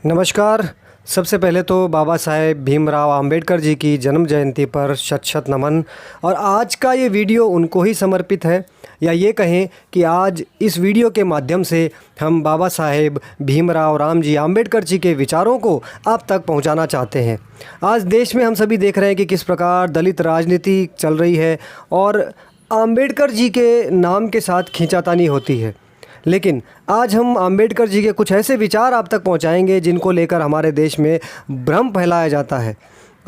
नमस्कार। सबसे पहले तो बाबा साहेब भीमराव अंबेडकर जी की जन्म जयंती पर शत शत नमन। और आज का ये वीडियो उनको ही समर्पित है, या ये कहें कि आज इस वीडियो के माध्यम से हम बाबा साहेब भीमराव रामजी अंबेडकर जी के विचारों को आप तक पहुंचाना चाहते हैं। आज देश में हम सभी देख रहे हैं कि किस प्रकार दलित राजनीति चल रही है और अंबेडकर जी के नाम के साथ खींचातानी होती है। लेकिन आज हम अंबेडकर जी के कुछ ऐसे विचार आप तक पहुंचाएंगे जिनको लेकर हमारे देश में भ्रम फैलाया जाता है।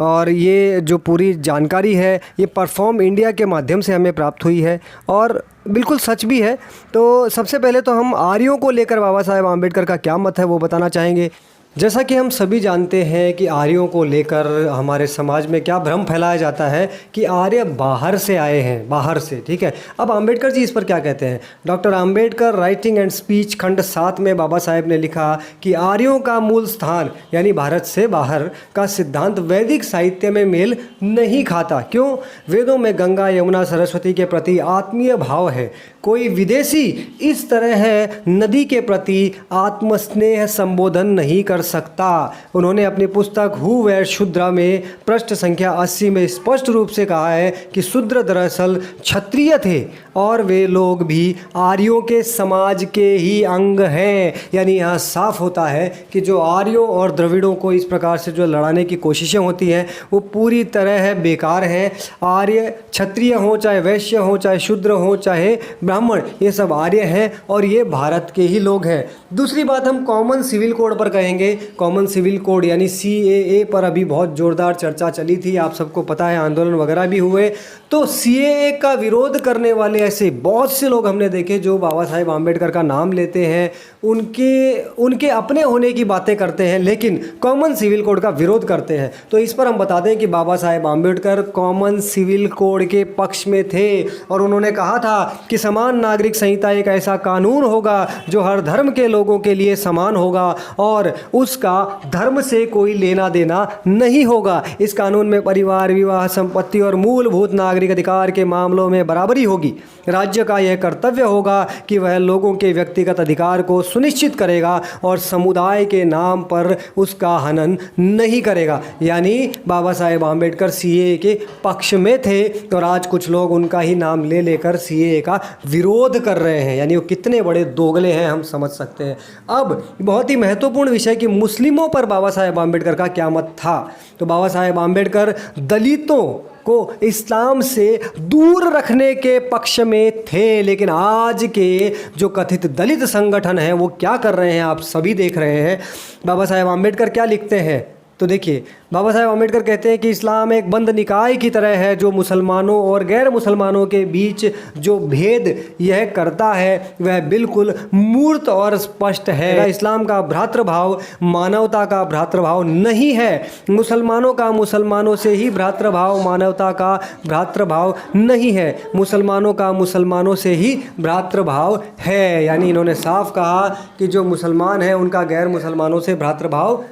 और ये जो पूरी जानकारी है ये परफॉर्म इंडिया के माध्यम से हमें प्राप्त हुई है और बिल्कुल सच भी है। तो सबसे पहले तो हम आर्यों को लेकर बाबा साहेब अंबेडकर का क्या मत है वो बताना चाहेंगे। जैसा कि हम सभी जानते हैं कि आर्यों को लेकर हमारे समाज में क्या भ्रम फैलाया जाता है कि आर्य बाहर से आए हैं, बाहर से। ठीक है, अब अंबेडकर जी इस पर क्या कहते हैं। Doctor Ambedkar writing and speech खंड 7 में बाबा साहेब ने लिखा कि आर्यों का मूल स्थान यानी भारत से बाहर का सिद्धांत वैदिक साहित्य में मेल नहीं खाता। क्यों? वेदों में गंगा यमुना सरस्वती के प्रति आत्मीय भाव है। कोई विदेशी इस तरह है नदी के प्रति आत्मस्नेह संबोधन नहीं कर सकता। उन्होंने अपनी पुस्तक हु वेर शूद्रा में पृष्ठ संख्या 80 में स्पष्ट रूप से कहा है कि शूद्र दरअसल क्षत्रिय थे और वे लोग भी आर्यों के समाज के ही अंग हैं। यानी यहाँ साफ होता है कि जो आर्यों और द्रविड़ों को इस प्रकार से जो लड़ाने की कोशिशें होती हैं वो पूरी तरह है बेकार हैं। आर्य क्षत्रिय हो चाहे वैश्य हो चाहे शूद्र हो चाहे ब्राह्मण, ये सब आर्य हैं और ये भारत के ही लोग हैं। दूसरी बात हम कॉमन सिविल कोड पर कहेंगे। कॉमन सिविल कोड यानी CAA पर अभी बहुत ज़ोरदार चर्चा चली थी, आप सबको पता है, आंदोलन वगैरह भी हुए। तो CAA का विरोध करने वाले ऐसे बहुत से लोग हमने देखे जो बाबा साहेब आम्बेडकर का नाम लेते हैं, उनके अपने होने की बातें करते हैं लेकिन कॉमन सिविल कोड का विरोध करते हैं। तो इस पर हम बता दें कि Baba Saheb Ambedkar common civil code के पक्ष में थे और उन्होंने कहा था कि समान नागरिक संहिता एक ऐसा कानून होगा जो हर धर्म के लोगों के लिए समान होगा और उसका धर्म से कोई लेना देना नहीं होगा। इस कानून में परिवार, विवाह, संपत्ति और मूलभूत नागरिक अधिकार के मामलों में बराबरी होगी। राज्य का यह कर्तव्य होगा कि वह लोगों के व्यक्तिगत अधिकार को सुनिश्चित करेगा और समुदाय के नाम पर उसका हनन नहीं करेगा। यानी बाबा साहेब आम्बेडकर CAA के पक्ष में थे और आज कुछ लोग उनका ही नाम ले लेकर CAA का विरोध कर रहे हैं। यानी वो कितने बड़े दोगले हैं हम समझ सकते हैं। अब बहुत ही महत्वपूर्ण विषय कि मुस्लिमों पर बाबा साहेब आम्बेडकर का क्या मत था। तो बाबा साहेब आम्बेडकर दलितों को इस्लाम से दूर रखने के पक्ष में थे, लेकिन आज के जो कथित दलित संगठन हैं वो क्या कर रहे हैं आप सभी देख रहे हैं। बाबा साहेब आम्बेडकर क्या लिखते हैं तो देखिए, बाबा साहेब आम्बेडकर कहते हैं कि इस्लाम एक बंद निकाय की तरह है जो मुसलमानों और गैर मुसलमानों के बीच जो भेद यह करता है वह बिल्कुल मूर्त और स्पष्ट है। इस्लाम का भ्रातृभाव मानवता का भ्रातृभाव नहीं है। मुसलमानों का मुसलमानों से ही भ्रातृभाव मानवता का भ्रातृभाव नहीं है। मुसलमानों का मुसलमानों से ही भ्रातृभाव है। यानी इन्होंने साफ कहा कि जो मुसलमान हैं उनका गैर मुसलमानों से भ्रातृभाव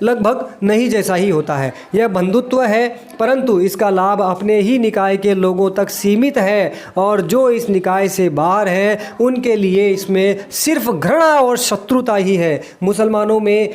लगभग नहीं जैसा ही होता है। यह बंधुत्व है परंतु इसका लाभ अपने ही निकाय के लोगों तक सीमित है और जो इस निकाय से बाहर हैं उनके लिए इसमें सिर्फ घृणा और शत्रुता ही है। मुसलमानों में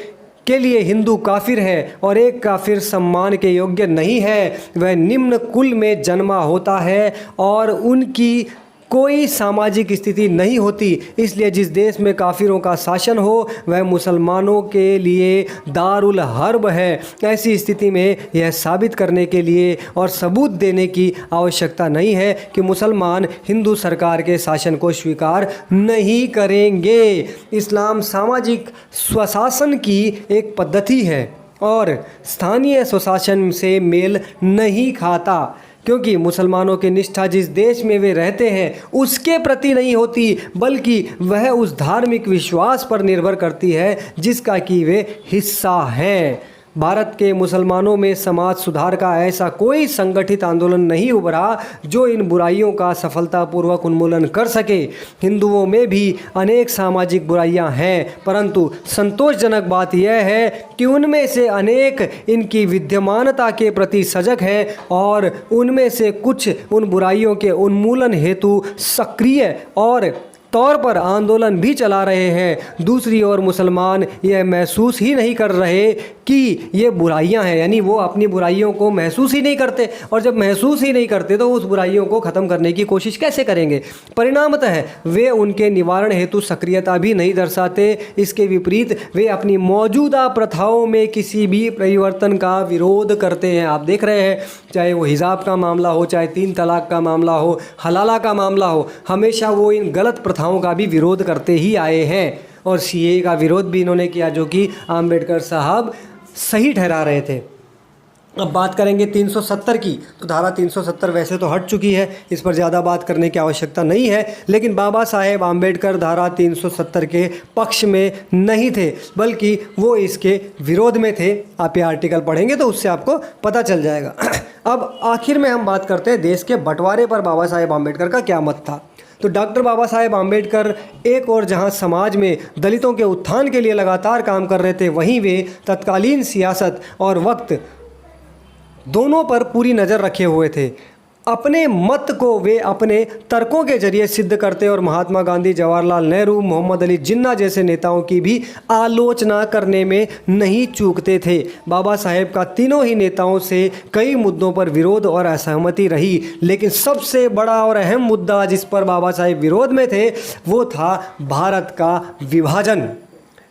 के लिए हिंदू काफिर है और एक काफिर सम्मान के योग्य नहीं है। वह निम्न कुल में जन्मा होता है और उनकी कोई सामाजिक स्थिति नहीं होती। इसलिए जिस देश में काफिरों का शासन हो वह मुसलमानों के लिए दारुल हर्ब है। ऐसी स्थिति में यह साबित करने के लिए और सबूत देने की आवश्यकता नहीं है कि मुसलमान हिंदू सरकार के शासन को स्वीकार नहीं करेंगे। इस्लाम सामाजिक स्वशासन की एक पद्धति है और स्थानीय स्वशासन से मेल नहीं खाता, क्योंकि मुसलमानों की निष्ठा जिस देश में वे रहते हैं उसके प्रति नहीं होती बल्कि वह उस धार्मिक विश्वास पर निर्भर करती है जिसका कि वे हिस्सा हैं। भारत के मुसलमानों में समाज सुधार का ऐसा कोई संगठित आंदोलन नहीं उभरा जो इन बुराइयों का सफलतापूर्वक उन्मूलन कर सके। हिंदुओं में भी अनेक सामाजिक बुराइयां हैं परंतु संतोषजनक बात यह है कि उनमें से अनेक इनकी विद्यमानता के प्रति सजग हैं और उनमें से कुछ उन बुराइयों के उन्मूलन हेतु सक्रिय और तौर पर आंदोलन भी चला रहे हैं। दूसरी ओर मुसलमान यह महसूस ही नहीं कर रहे कि ये बुराइयां हैं, यानी वो अपनी बुराइयों को महसूस ही नहीं करते, और जब महसूस ही नहीं करते तो उस बुराइयों को ख़त्म करने की कोशिश कैसे करेंगे। परिणामतः वे उनके निवारण हेतु सक्रियता भी नहीं दर्शाते। इसके विपरीत वे अपनी मौजूदा प्रथाओं में किसी भी परिवर्तन का विरोध करते हैं। आप देख रहे हैं, चाहे वो हिजाब का मामला हो, चाहे 3 तलाक का मामला हो, हलाला का मामला हो, हमेशा वो इन गलत प्रथाओं का भी विरोध करते ही आए हैं। और सीएए का विरोध भी इन्होंने किया, जो कि आम्बेडकर साहब सही ठहरा रहे थे। अब बात करेंगे 370 की, तो धारा 370 वैसे तो हट चुकी है, इस पर ज़्यादा बात करने की आवश्यकता नहीं है, लेकिन बाबा साहेब आम्बेडकर धारा 370 के पक्ष में नहीं थे, बल्कि वो इसके विरोध में थे। आप ये आर्टिकल पढ़ेंगे तो उससे आपको पता चल जाएगा। अब आखिर में हम बात करते हैं देश के बंटवारे पर बाबा साहेब आम्बेडकर का क्या मत था। तो डॉक्टर बाबा साहेब आम्बेडकर एक और जहां समाज में दलितों के उत्थान के लिए लगातार काम कर रहे थे, वहीं वे तत्कालीन सियासत और वक्त दोनों पर पूरी नज़र रखे हुए थे। अपने मत को वे अपने तर्कों के जरिए सिद्ध करते और महात्मा गांधी, जवाहरलाल नेहरू, मोहम्मद अली जिन्ना जैसे नेताओं की भी आलोचना करने में नहीं चूकते थे। बाबा साहेब का तीनों ही नेताओं से कई मुद्दों पर विरोध और असहमति रही, लेकिन सबसे बड़ा और अहम मुद्दा जिस पर बाबा साहेब विरोध में थे वो था भारत का विभाजन।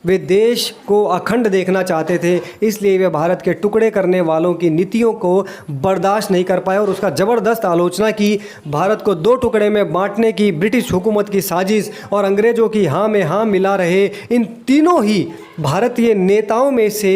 वे देश को अखंड देखना चाहते थे, इसलिए वे भारत के टुकड़े करने वालों की नीतियों को बर्दाश्त नहीं कर पाए और उसका ज़बरदस्त आलोचना की। भारत को 2 टुकड़े में बांटने की ब्रिटिश हुकूमत की साजिश और अंग्रेज़ों की हाँ में हाँ मिला रहे, इन तीनों ही भारतीय नेताओं में से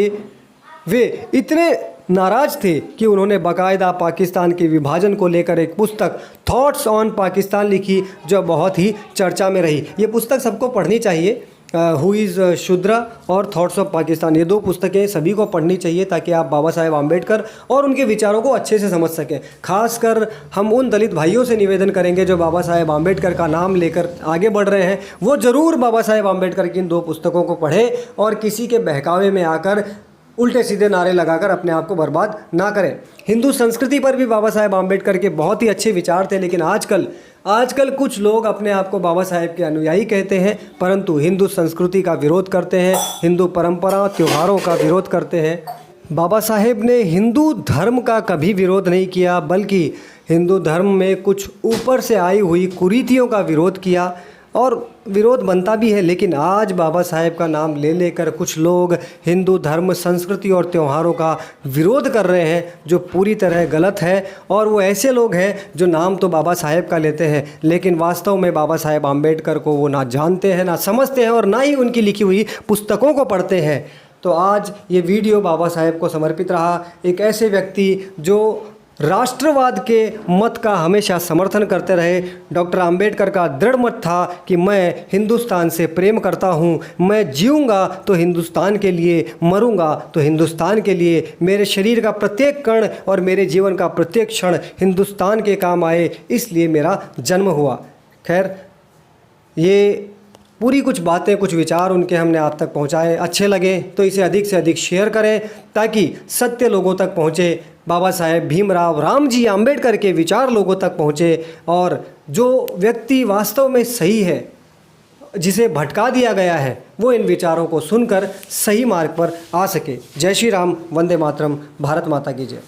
वे इतने नाराज़ थे कि उन्होंने बाकायदा पाकिस्तान के विभाजन को लेकर एक पुस्तक थॉट्स ऑन पाकिस्तान लिखी, जो बहुत ही चर्चा में रही। ये पुस्तक सबको पढ़नी चाहिए, हु इज़ शूद्रा और थॉट्स ऑफ पाकिस्तान। ये 2 पुस्तकें सभी को पढ़नी चाहिए ताकि आप बाबा साहेब आम्बेडकर और उनके विचारों को अच्छे से समझ सकें। खासकर हम उन दलित भाइयों से निवेदन करेंगे जो बाबा साहेब आम्बेडकर का नाम लेकर आगे बढ़ रहे हैं, वो ज़रूर बाबा साहेब आम्बेडकर की इन 2 पुस्तकों को पढ़ें और किसी के बहकावे में आकर उल्टे सीधे नारे लगाकर अपने आप को बर्बाद ना करें। हिंदू संस्कृति पर भी बाबा साहेब आम्बेडकर के बहुत ही अच्छे विचार थे, लेकिन आजकल कुछ लोग अपने आप को बाबा साहेब के अनुयायी कहते हैं, परंतु हिंदू संस्कृति का विरोध करते हैं, हिंदू परंपरा त्योहारों का विरोध करते हैं। बाबा साहेब ने हिंदू धर्म का कभी विरोध नहीं किया, बल्कि हिंदू धर्म में कुछ ऊपर से आई हुई कुरीतियों का विरोध किया, और विरोध बनता भी है। लेकिन आज बाबा साहेब का नाम ले लेकर कुछ लोग हिंदू धर्म, संस्कृति और त्योहारों का विरोध कर रहे हैं, जो पूरी तरह गलत है। और वो ऐसे लोग हैं जो नाम तो बाबा साहेब का लेते हैं, लेकिन वास्तव में बाबा साहेब आम्बेडकर को वो ना जानते हैं, ना समझते हैं, और ना ही उनकी लिखी हुई पुस्तकों को पढ़ते हैं। तो आज ये वीडियो बाबा साहेब को समर्पित रहा, एक ऐसे व्यक्ति जो राष्ट्रवाद के मत का हमेशा समर्थन करते रहे। डॉक्टर आम्बेडकर का दृढ़ मत था कि मैं हिंदुस्तान से प्रेम करता हूँ, मैं जीऊँगा तो हिंदुस्तान के लिए, मरूँगा तो हिंदुस्तान के लिए, मेरे शरीर का प्रत्येक कण और मेरे जीवन का प्रत्येक क्षण हिंदुस्तान के काम आए, इसलिए मेरा जन्म हुआ। खैर, ये पूरी कुछ बातें, कुछ विचार उनके हमने आप तक पहुंचाए। अच्छे लगे तो इसे अधिक से अधिक शेयर करें ताकि सत्य लोगों तक पहुंचे, बाबा साहेब भीमराव रामजी आम्बेडकर के विचार लोगों तक पहुंचे, और जो व्यक्ति वास्तव में सही है, जिसे भटका दिया गया है, वो इन विचारों को सुनकर सही मार्ग पर आ सके। जय श्री राम, वंदे मातरम, भारत माता की जय।